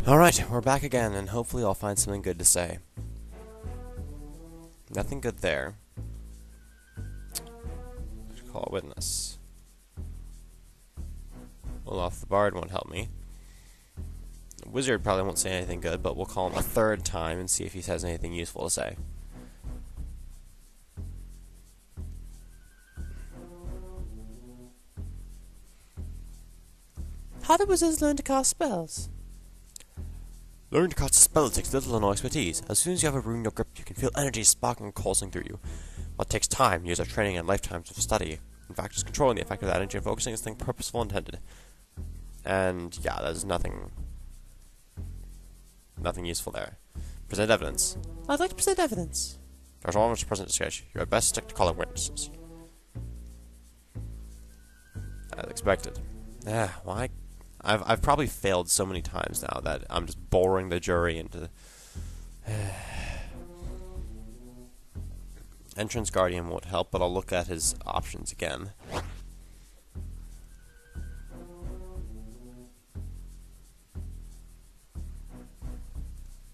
Alright, we're back again, and hopefully I'll find something good to say. Nothing good there. Call a witness. Well, off the bard won't help me. The wizard probably won't say anything good, but we'll call him a third time and see if he has anything useful to say. How do wizards learn to cast spells? Learning to cast a spell takes little or no expertise. As soon as you have a rune in your grip, you can feel energy sparking and coursing through you. What takes time, years of training, and lifetimes of study. In fact, just controlling the effect of that energy and focusing is something purposeful and intended. And yeah, there's nothing useful there. Present evidence. I'd like to present evidence. There's one which present sketch. You had best stick to calling witnesses. As expected. Why? I've probably failed so many times now that I'm just boring the jury into. Entrance Guardian won't help, but I'll look at his options again.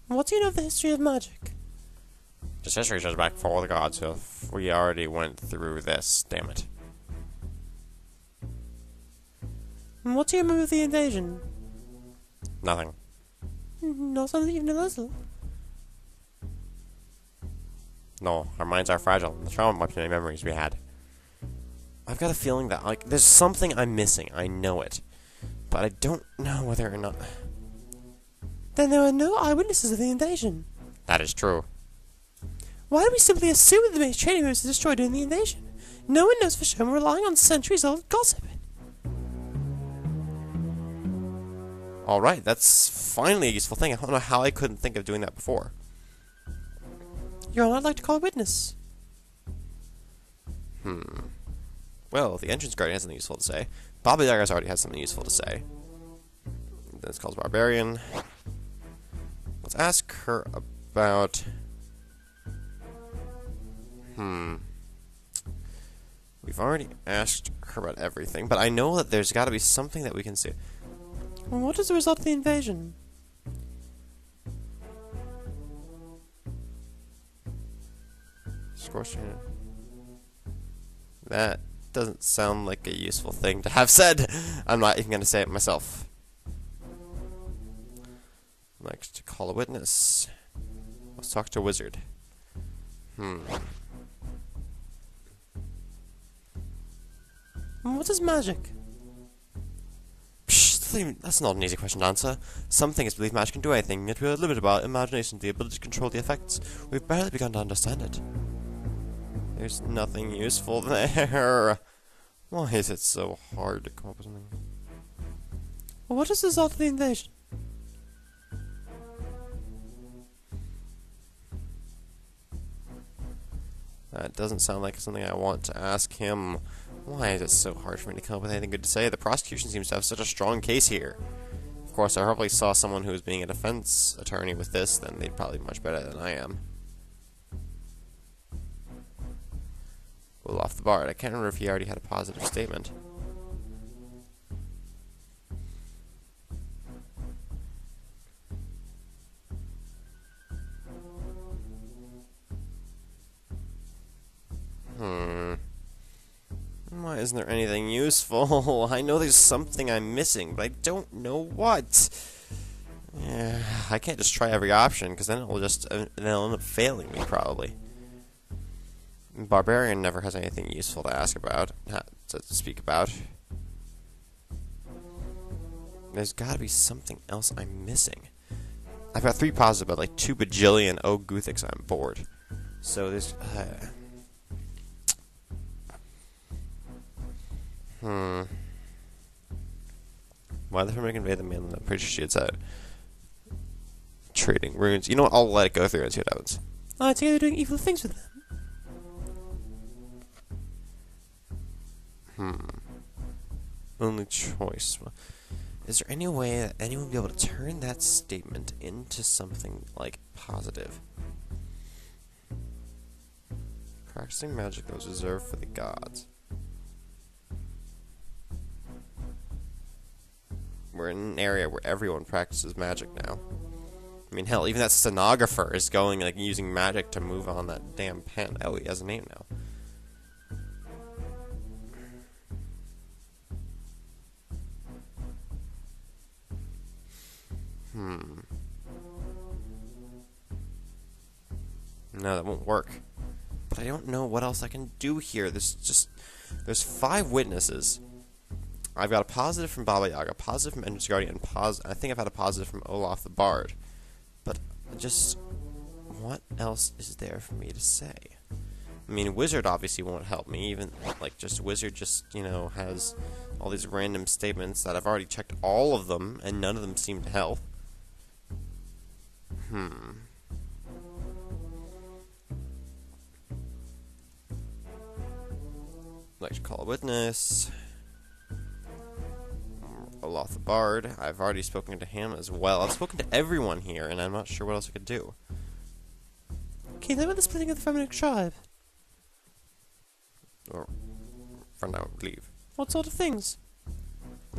What do you know of the history of magic? This history goes back before the gods, so we already went through this, damn it. And what do you remember of the invasion? Nothing. Not even a little. No, our minds are fragile, and the trauma wiped any memories we had. I've got a feeling that, like, there's something I'm missing, I know it. But I don't know whether or not... Then there were no eyewitnesses of the invasion. That is true. Why do we simply assume that the main training rooms were destroyed during the invasion? No one knows for sure, and we're relying on centuries-old gossip. Alright, that's finally a useful thing. I don't know how I couldn't think of doing that before. Your Honor, I'd like to call a witness. Well, the entrance guardian has something useful to say. Bobby Dagger's already has something useful to say. This calls Barbarian. Let's ask her about... We've already asked her about everything, but I know that there's got to be something that we can see. What is the result of the invasion? Scorching. That doesn't sound like a useful thing to have said. I'm not even going to say it myself. Next, to call a witness. Let's talk to a wizard. What is magic? That's not an easy question to answer. Some things believe magic can do anything, yet we are limited by imagination, the ability to control the effects. We've barely begun to understand it. There's nothing useful there. Why is it so hard to come up with something? What is the result of the invasion? That doesn't sound like something I want to ask him. Why is it so hard for me to come up with anything good to say? The prosecution seems to have such a strong case here. Of course, I probably saw someone who was being a defense attorney with this, then they'd probably be much better than I am. Well, off the bard. I can't remember if he already had a positive statement. Why isn't there anything useful? I know there's something I'm missing, but I don't know what. Yeah, I can't just try every option, because then it'll end up failing me, probably. Barbarian never has anything useful to ask about, to speak about. There's gotta be something else I'm missing. I've got 3 positive, but like 2 bajillion Guthics I'm bored. So there's... Why the friend convey the mainland? I'm pretty sure she had said trading runes. You know what? I'll let it go through and see what happens. I think they're doing evil things with them. Only choice. Well, is there any way that anyone would be able to turn that statement into something like positive? Practicing magic that was reserved for the gods. we're in an area where everyone practices magic now. I mean, hell, even that stenographer is going, like, using magic to move on that damn pen. Oh, he has a name now. No, that won't work. But I don't know what else I can do here. There's 5 witnesses. I've got a positive from Baba Yaga, positive from Ender's Guardian, I think I've had a positive from Olaf the Bard. But just, what else is there for me to say? I mean, Wizard obviously won't help me, even, like, Wizard just, you know, has all these random statements that I've already checked all of them, and none of them seem to help. Like to call a witness. Olaf the Bard. I've already spoken to him as well. I've spoken to everyone here, and I'm not sure what else I could do. Okay, then with the splitting of the Feminic tribe. Or, for now, leave. What sort of things?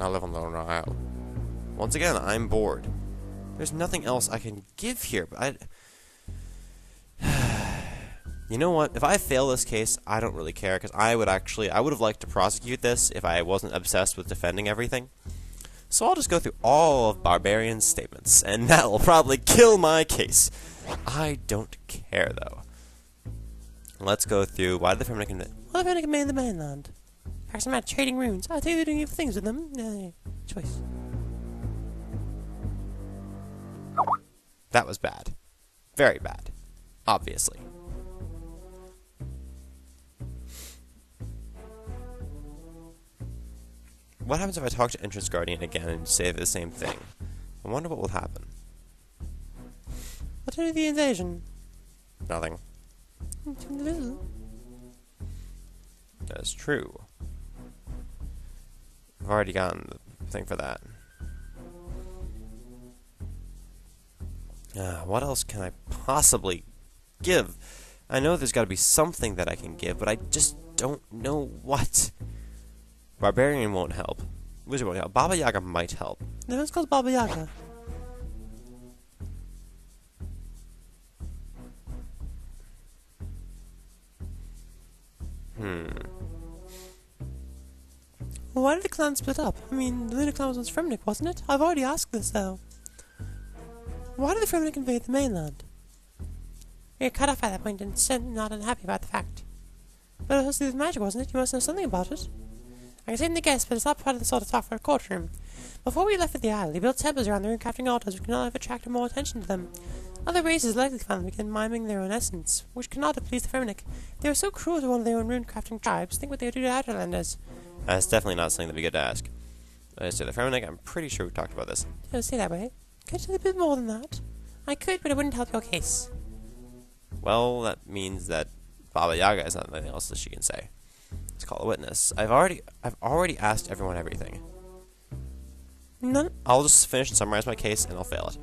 I live on the Isle. Once again, I'm bored. There's nothing else I can give here, but you know what? If I fail this case, I don't really care, because I would have liked to prosecute this if I wasn't obsessed with defending everything. So I'll just go through all of Barbarians' statements, and that will probably kill my case. I don't care, though. Let's go through, why did the Feminic invade? Well, the Feminic invaded the mainland. Perhaps I'm out trading runes. I think they're doing evil things with them. Choice. That was bad. Very bad. Obviously. What happens if I talk to Entrance Guardian again and say the same thing? I wonder what will happen. What is the invasion? Nothing. That is true. I've already gotten the thing for that. What else can I possibly give? I know there's got to be something that I can give, but I just don't know what. Barbarian won't help. Wizard won't help. Baba Yaga might help. No, it's called Baba Yaga. Well, why did the clan split up? I mean, the Lunar clan was once Fremnik, wasn't it? I've already asked this, though. Why did the Fremnik invade the mainland? You're cut off by that point and not unhappy about the fact. But it was the magic, wasn't it? You must know something about it. I can certainly guess, but it's not part of the sort of talk for a courtroom. Before we left for the isle, they built temples around the rune-crafting altars which could not have attracted more attention to them. Other races likely found them began miming their own essence, which could not have pleased the Feminic. They were so cruel to one of their own rune-crafting tribes. Think what they would do to Outerlanders. That's definitely not something that'd be good to ask. As to the Feminic, I'm pretty sure we've talked about this. Don't say that way. Could you tell a bit more than that? I could, but it wouldn't help your case. Well, that means that Baba Yaga has nothing else that she can say. Let's call a witness. I've already asked everyone everything. None. I'll just finish and summarize my case, and I'll fail it.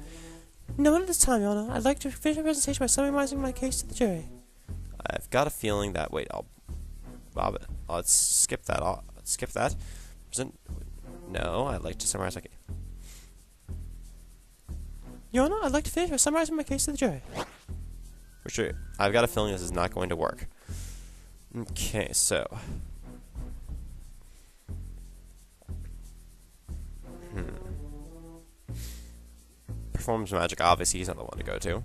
No one at this time, Your Honor. I'd like to finish my presentation by summarizing my case to the jury. I've got a feeling that. Wait, let's skip that. Let's skip that. No, I'd like to summarize my case. Your Honor, I'd like to finish by summarizing my case to the jury. For sure. I've got a feeling this is not going to work. Okay, so. Performs magic, obviously he's not the one to go to.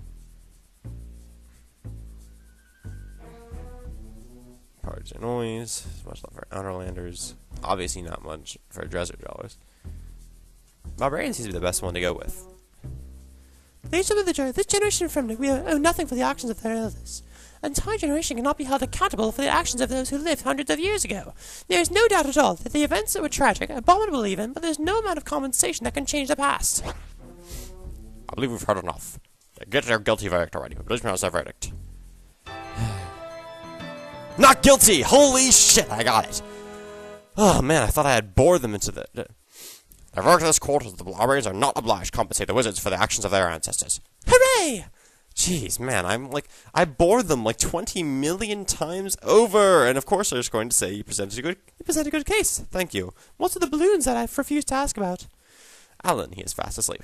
Parts and noise, much love for Outerlanders. Obviously not much for Desert Dwellers. Barbarian seems to be the best one to go with. Ladies and gentlemen of the jury, this generation of Fremnik, we owe nothing for the actions of their elders. An entire generation cannot be held accountable for the actions of those who lived hundreds of years ago. There is no doubt at all that the events that were tragic, abominable even, but there is no amount of compensation that can change the past. I believe we've heard enough. Get your guilty verdict already. Please pronounce that verdict. Not guilty! Holy shit, I got it! Oh man, I thought I had bored them into the verdict of this court is that the Barbarians are not obliged to compensate the wizards for the actions of their ancestors. Hooray! Jeez, man, I bored them like 20 million times over, and of course they're just going to say you presented a good case. Thank you. What's with the balloons that I've refused to ask about? Alan, he is fast asleep.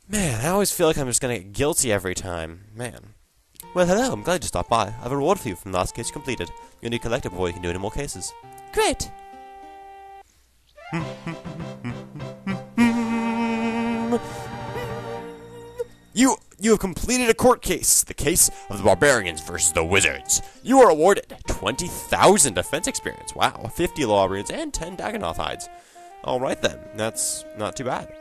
Man, I always feel like I'm just gonna get guilty every time. Man. Well, hello, I'm glad you stopped by. I have a reward for you from the last case you completed. You need to collect it before you can do any more cases. Great! You have completed a court case, the case of the Barbarians versus the Wizards. You are awarded 20,000 defense experience. Wow, 50 law runes and 10 Dagonoth hides. Alright then, that's not too bad.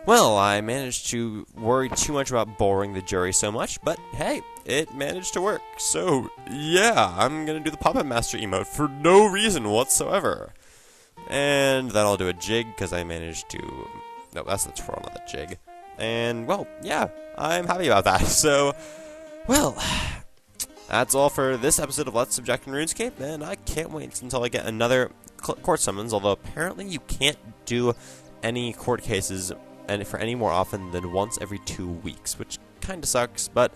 Well, I managed to worry too much about boring the jury so much, but hey, it managed to work. So, yeah, I'm gonna do the Puppet Master emote for no reason whatsoever. And then I'll do a jig, because I managed to... No, that's the twirl, not the jig. And, well, yeah, I'm happy about that. So, well, that's all for this episode of Let's Subject in RuneScape, and I can't wait until I get another court summons, although apparently you can't do any court cases for any more often than once every 2 weeks, which kind of sucks, but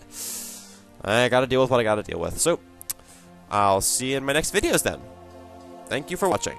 I gotta deal with what I gotta deal with. So, I'll see you in my next videos then. Thank you for watching.